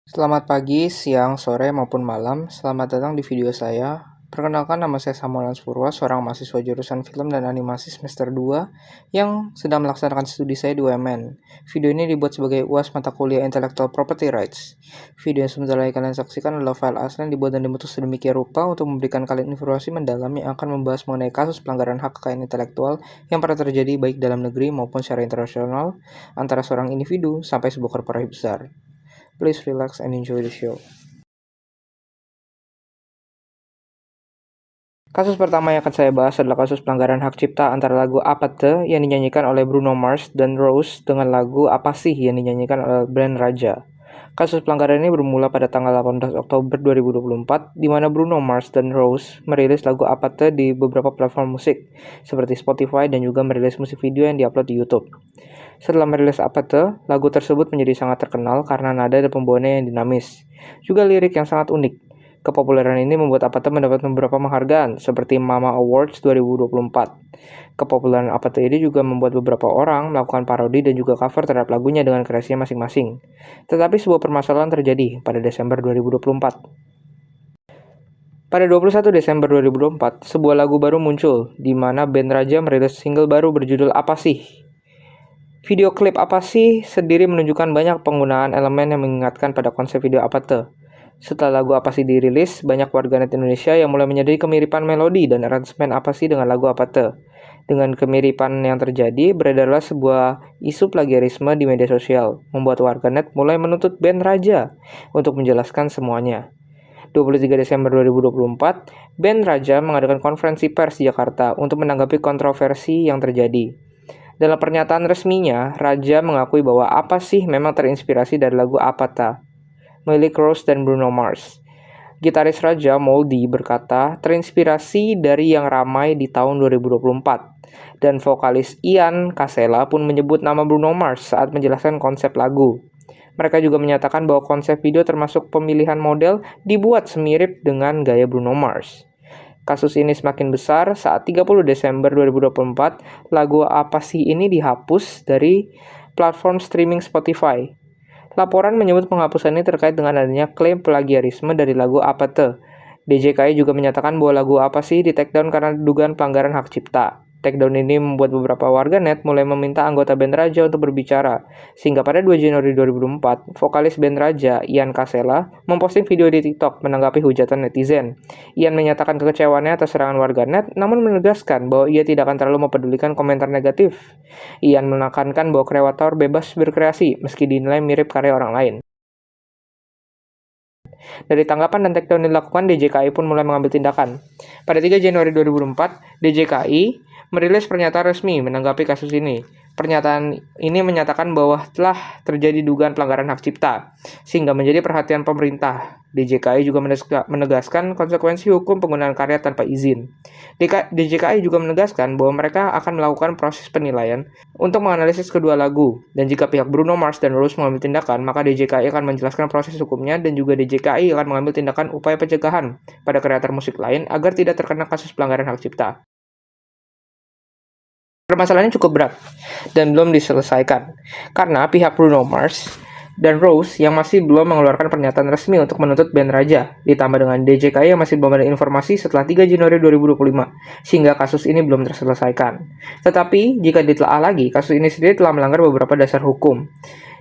Selamat pagi, siang, sore, maupun malam. Selamat datang di video saya. Perkenalkan, nama saya Samuel Purwa, seorang mahasiswa jurusan film dan animasi semester 2 yang sedang melaksanakan studi saya di UMN. Video ini dibuat sebagai UAS mata kuliah Intellectual Property Rights. Video yang sebentar lagi kalian saksikan adalah file asli yang dibuat dan dibentuk sedemikian rupa untuk memberikan kalian informasi mendalam yang akan membahas mengenai kasus pelanggaran hak kekayaan intelektual yang pernah terjadi baik dalam negeri maupun secara internasional antara seorang individu sampai sebuah korporasi besar. Please relax and enjoy the show. Kasus pertama yang akan saya bahas adalah kasus pelanggaran hak cipta antara lagu Apathe yang dinyanyikan oleh Bruno Mars dan Rose dengan lagu Apa Sih yang dinyanyikan oleh Band Raja. Kasus pelanggaran ini bermula pada tanggal 18 Oktober 2024, di mana Bruno Mars dan Rose merilis lagu Apathe di beberapa platform musik, seperti Spotify dan juga merilis musik video yang diupload di YouTube. Setelah merilis Apathe, lagu tersebut menjadi sangat terkenal karena nada dan pembawaannya yang dinamis, juga lirik yang sangat unik. Kepopuleran ini membuat Apathe mendapat beberapa penghargaan, seperti Mama Awards 2024. Kepopuleran Apathe ini juga membuat beberapa orang melakukan parodi dan juga cover terhadap lagunya dengan kreasinya masing-masing. Tetapi sebuah permasalahan terjadi pada Desember 2024. Pada 21 Desember 2024, sebuah lagu baru muncul, di mana band Raja merilis single baru berjudul Apa Sih. Video klip Apa Sih sendiri menunjukkan banyak penggunaan elemen yang mengingatkan pada konsep video Apathe. Setelah lagu Apa Sih dirilis, banyak warganet Indonesia yang mulai menyadari kemiripan melodi dan aransemen Apa Sih dengan lagu Apathe. Dengan kemiripan yang terjadi, beredarlah sebuah isu plagiarisme di media sosial, membuat warganet mulai menuntut band Raja untuk menjelaskan semuanya. 23 Desember 2024, band Raja mengadakan konferensi pers di Jakarta untuk menanggapi kontroversi yang terjadi. Dalam pernyataan resminya, Raja mengakui bahwa Apa Sih memang terinspirasi dari lagu Apathe milik Rose dan Bruno Mars. Gitaris Raja, Mouldy, berkata terinspirasi dari yang ramai di tahun 2024. Dan vokalis Ian Kasela pun menyebut nama Bruno Mars saat menjelaskan konsep lagu. Mereka juga menyatakan bahwa konsep video termasuk pemilihan model dibuat semirip dengan gaya Bruno Mars. Kasus ini semakin besar saat 30 Desember 2024, lagu Apa Sih ini dihapus dari platform streaming Spotify. Laporan menyebut penghapusan ini terkait dengan adanya klaim plagiarisme dari lagu Apathe. DJKI juga menyatakan bahwa lagu Apa Sih di-takedown karena dugaan pelanggaran hak cipta. Takedown ini membuat beberapa warganet mulai meminta anggota band Raja untuk berbicara, sehingga pada 2 Januari 2024, vokalis band Raja, Ian Kasela, memposting video di TikTok menanggapi hujatan netizen. Ian menyatakan kekecewaannya atas serangan warganet, namun menegaskan bahwa ia tidak akan terlalu mempedulikan komentar negatif. Ian menekankan bahwa kreator bebas berkreasi meski dinilai mirip karya orang lain. Dari tanggapan dan takedown dilakukan, DJKI pun mulai mengambil tindakan. Pada 3 Januari 2024, DJKI merilis pernyataan resmi menanggapi kasus ini. Pernyataan ini menyatakan bahwa telah terjadi dugaan pelanggaran hak cipta, sehingga menjadi perhatian pemerintah. DJKI juga menegaskan konsekuensi hukum penggunaan karya tanpa izin. DJKI juga menegaskan bahwa mereka akan melakukan proses penilaian untuk menganalisis kedua lagu, dan jika pihak Bruno Mars dan Rose mengambil tindakan, maka DJKI akan menjelaskan proses hukumnya dan juga DJKI akan mengambil tindakan upaya pencegahan pada kreator musik lain agar tidak terkena kasus pelanggaran hak cipta. Permasalahannya cukup berat dan belum diselesaikan karena pihak Bruno Mars dan Rose yang masih belum mengeluarkan pernyataan resmi untuk menuntut band Raja, ditambah dengan DJKI yang masih belum ada informasi setelah 3 Januari 2025, sehingga kasus ini belum terselesaikan. Tetapi, jika ditelaah lagi, kasus ini sendiri telah melanggar beberapa dasar hukum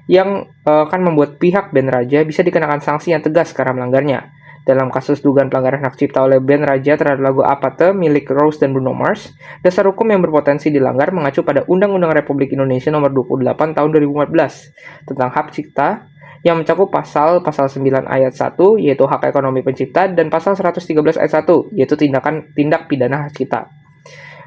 yang akan membuat pihak band Raja bisa dikenakan sanksi yang tegas karena melanggarnya. Dalam kasus dugaan pelanggaran hak cipta oleh band Raja terhadap lagu Apathe milik Rose dan Bruno Mars, dasar hukum yang berpotensi dilanggar mengacu pada Undang-Undang Republik Indonesia Nomor 28 Tahun 2014 tentang hak cipta yang mencakup pasal 9 ayat 1 yaitu hak ekonomi pencipta dan pasal 113 ayat 1 yaitu tindak pidana hak cipta.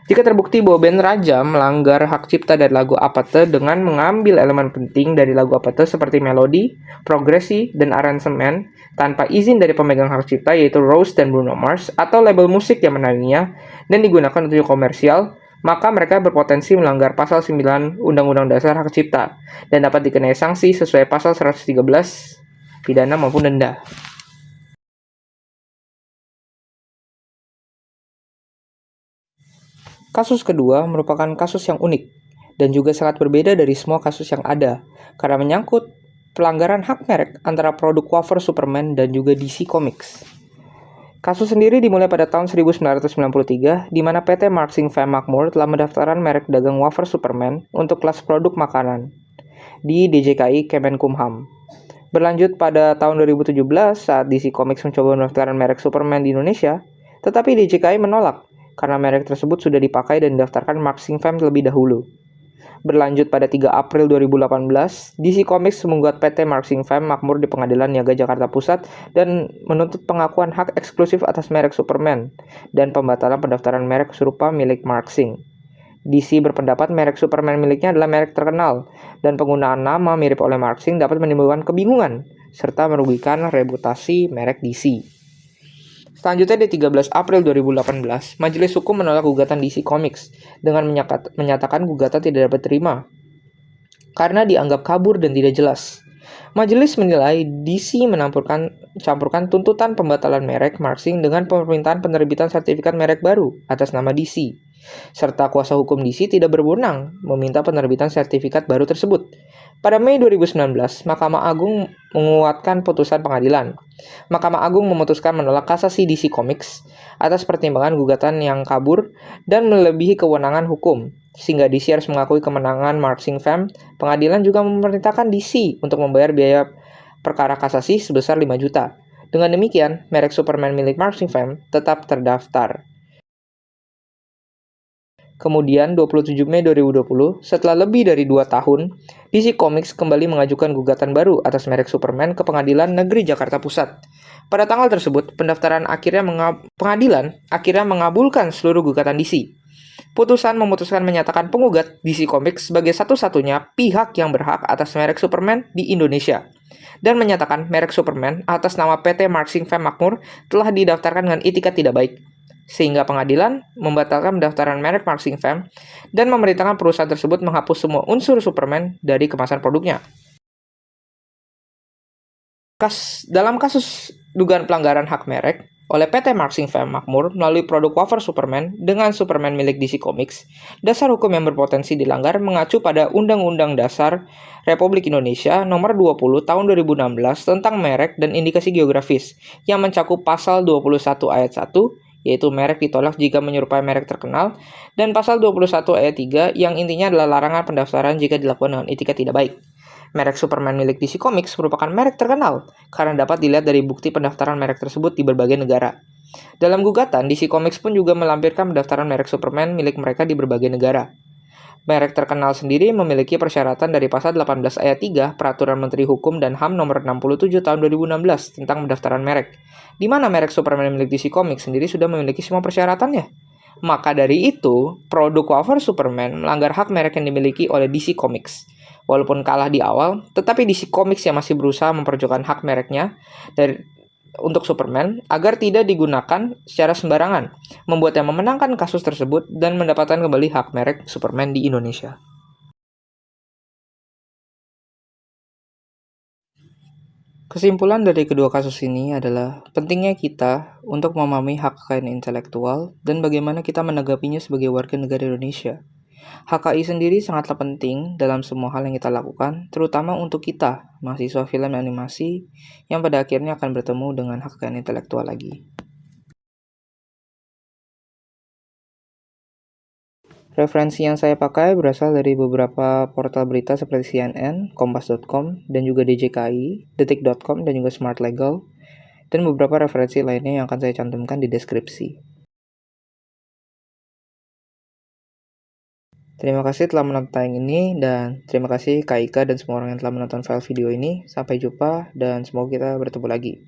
Jika terbukti bahwa band Raja melanggar hak cipta dari lagu Apathe dengan mengambil elemen penting dari lagu Apathe seperti melodi, progresi, dan aransemen tanpa izin dari pemegang hak cipta yaitu Rose dan Bruno Mars atau label musik yang menaunginya dan digunakan untuk komersial, maka mereka berpotensi melanggar pasal 9 Undang-Undang Dasar Hak Cipta dan dapat dikenai sanksi sesuai pasal 113 pidana maupun denda. Kasus kedua merupakan kasus yang unik dan juga sangat berbeda dari semua kasus yang ada karena menyangkut pelanggaran hak merek antara produk wafer Superman dan juga DC Comics. Kasus sendiri dimulai pada tahun 1993, di mana PT Marxing Fam Makmur telah mendaftarkan merek dagang wafer Superman untuk kelas produk makanan di DJKI Kemenkumham. Berlanjut pada tahun 2017 saat DC Comics mencoba mendaftarkan merek Superman di Indonesia, tetapi DJKI menolak karena merek tersebut sudah dipakai dan didaftarkan Marxing Fam terlebih dahulu. Berlanjut pada 3 April 2018, DC Comics menggugat PT Marxing Fam Makmur di Pengadilan Niaga Jakarta Pusat dan menuntut pengakuan hak eksklusif atas merek Superman dan pembatalan pendaftaran merek serupa milik Marxing. DC berpendapat merek Superman miliknya adalah merek terkenal dan penggunaan nama mirip oleh Marxing dapat menimbulkan kebingungan serta merugikan reputasi merek DC. Selanjutnya di 13 April 2018, Majelis Hukum menolak gugatan DC Comics dengan menyatakan gugatan tidak dapat diterima karena dianggap kabur dan tidak jelas. Majelis menilai DC campurkan tuntutan pembatalan merek Marxing dengan permintaan penerbitan sertifikat merek baru atas nama DC, serta kuasa hukum DC tidak berwenang meminta penerbitan sertifikat baru tersebut. Pada Mei 2019, Mahkamah Agung menguatkan putusan pengadilan. Mahkamah Agung memutuskan menolak kasasi DC Comics atas pertimbangan gugatan yang kabur dan melebihi kewenangan hukum, sehingga DC harus mengakui kemenangan Marxing Fam. Pengadilan juga memerintahkan DC untuk membayar biaya perkara kasasi sebesar 5 juta. Dengan demikian, merek Superman milik Marxing Fam tetap terdaftar. Kemudian 27 Mei 2020, setelah lebih dari 2 tahun, DC Comics kembali mengajukan gugatan baru atas merek Superman ke Pengadilan Negeri Jakarta Pusat. Pada tanggal tersebut, pengadilan akhirnya mengabulkan seluruh gugatan DC. Putusan memutuskan menyatakan penggugat DC Comics sebagai satu-satunya pihak yang berhak atas merek Superman di Indonesia dan menyatakan merek Superman atas nama PT Marxing Fam Makmur telah didaftarkan dengan itikat tidak baik, sehingga pengadilan membatalkan pendaftaran merek Marxing Fam dan memerintahkan perusahaan tersebut menghapus semua unsur Superman dari kemasan produknya. Dalam kasus dugaan pelanggaran hak merek oleh PT Marxing Fam Makmur melalui produk wafer Superman dengan Superman milik DC Comics, dasar hukum yang berpotensi dilanggar mengacu pada Undang-Undang Dasar Republik Indonesia Nomor 20 Tahun 2016 tentang merek dan indikasi geografis yang mencakup pasal 21 ayat 1, yaitu merek ditolak jika menyerupai merek terkenal, dan pasal 21 ayat 3 yang intinya adalah larangan pendaftaran jika dilakukan dengan itikat tidak baik. Merek Superman milik DC Comics merupakan merek terkenal karena dapat dilihat dari bukti pendaftaran merek tersebut di berbagai negara. Dalam gugatan, DC Comics pun juga melampirkan pendaftaran merek Superman milik mereka di berbagai negara. Merek terkenal sendiri memiliki persyaratan dari pasal 18 ayat 3 Peraturan Menteri Hukum dan HAM Nomor 67 Tahun 2016 tentang pendaftaran merek, di mana merek Superman milik DC Comics sendiri sudah memiliki semua persyaratannya. Maka dari itu, produk wafer Superman melanggar hak merek yang dimiliki oleh DC Comics. Walaupun kalah di awal, tetapi DC Comics yang masih berusaha memperjuangkan hak mereknya untuk Superman agar tidak digunakan secara sembarangan, membuatnya memenangkan kasus tersebut dan mendapatkan kembali hak merek Superman di Indonesia. Kesimpulan dari kedua kasus ini adalah pentingnya kita untuk memahami hak kekayaan intelektual dan bagaimana kita menanggapinya sebagai warga negara Indonesia. HKI sendiri sangatlah penting dalam semua hal yang kita lakukan, terutama untuk kita, mahasiswa film dan animasi, yang pada akhirnya akan bertemu dengan hak kekayaan intelektual lagi. Referensi yang saya pakai berasal dari beberapa portal berita seperti CNN, Kompas.com, dan juga DJKI, Detik.com, dan juga Smart Legal, dan beberapa referensi lainnya yang akan saya cantumkan di deskripsi. Terima kasih telah menonton tayang ini, dan terima kasih Kak Ika dan semua orang yang telah menonton file video ini. Sampai jumpa dan semoga kita bertemu lagi.